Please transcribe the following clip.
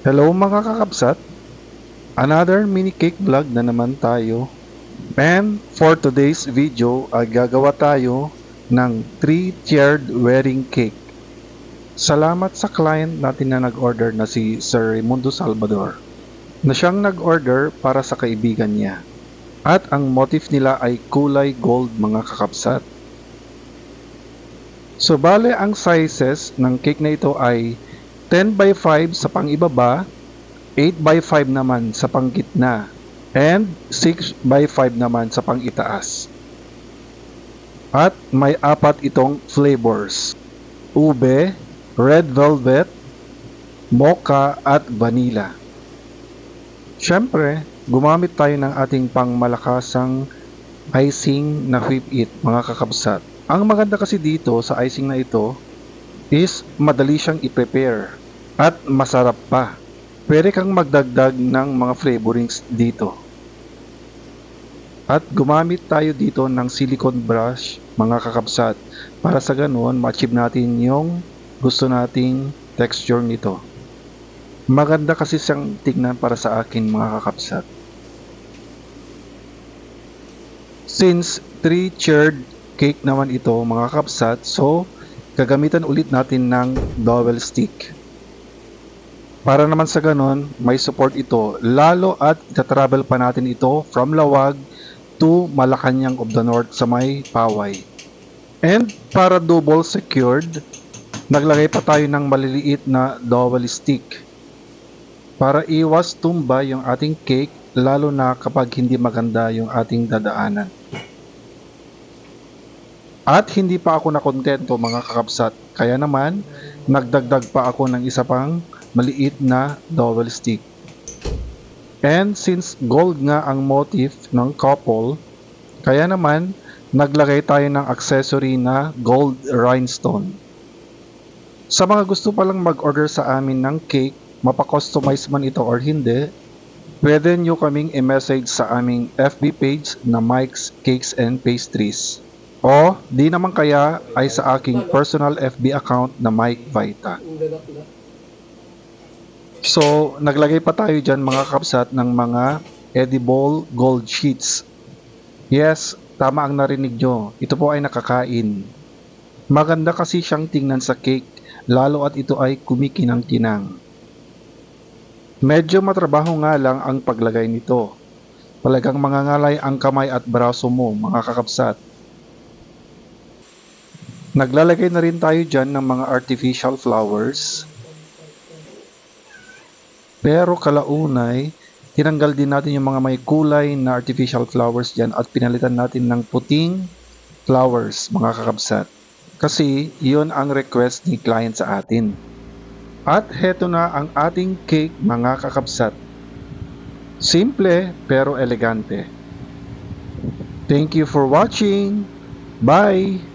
Hello mga kakabsat, another mini cake vlog na naman tayo. And for today's video ay gagawa tayo ng 3-tiered wedding cake. Salamat sa client natin na nag-order na si Sir Raimundo Salvador, na siyang nag-order para sa kaibigan niya. At ang motif nila ay kulay gold mga kakabsat. So bale ang sizes ng cake na ito ay 10 by 5 sa pang-ibaba, 8 by 5 naman sa panggitna, and 6 by 5 naman sa pang-itaas. At may apat itong flavors: ube, red velvet, mocha at vanilla. Siyempre, gumamit tayo ng ating pangmalakasang icing na whip it mga kakabsat. Ang maganda kasi dito sa icing na ito is madali siyang i-prepare at masarap pa. Pwede kang magdagdag ng mga flavorings dito. At gumamit tayo dito ng silicone brush mga kakabsat para sa ganoon ma-achieve natin yung gusto nating texture nito. Maganda kasi siyang tignan para sa akin mga kakabsat. Since 3-tiered cake naman ito mga kakabsat, so gagamitan ulit natin ng dowel stick. Para naman sa ganon, may support ito, lalo at itatravel pa natin ito from Lawag to Malacanang of the North sa may Paway. And para double secured, naglagay pa tayo ng maliliit na dowel stick para iwas tumba yung ating cake, lalo na kapag hindi maganda yung ating dadaanan. At hindi pa ako nakontento mga kakabsat, kaya naman nagdagdag pa ako ng isa pang maliit na dowel stick. And since gold nga ang motif ng couple, kaya naman naglagay tayo ng accessory na gold rhinestone. Sa mga gusto palang mag-order sa amin ng cake, mapakustomize man ito or hindi, pwede nyo kaming i-message sa aming FB page na Mike's Cakes and Pastries. O di naman kaya ay sa aking personal FB account na Mike Vita. So, naglagay pa tayo dyan mga kakabsat ng mga edible gold sheets. Yes, tama ang narinig nyo. Ito po ay nakakain. Maganda kasi siyang tingnan sa cake, lalo at ito ay kumikinang-kinang. Medyo matrabaho nga lang ang paglagay nito. Talagang mangangalay ang kamay at braso mo mga kakabsat. Naglalagay na rin tayo dyan ng mga artificial flowers. Pero kalaunay, tinanggal din natin yung mga may kulay na artificial flowers dyan at pinalitan natin ng puting flowers mga kakabsat. Kasi yun ang request ni client sa atin. At heto na ang ating cake mga kakabsat. Simple pero elegante. Thank you for watching. Bye!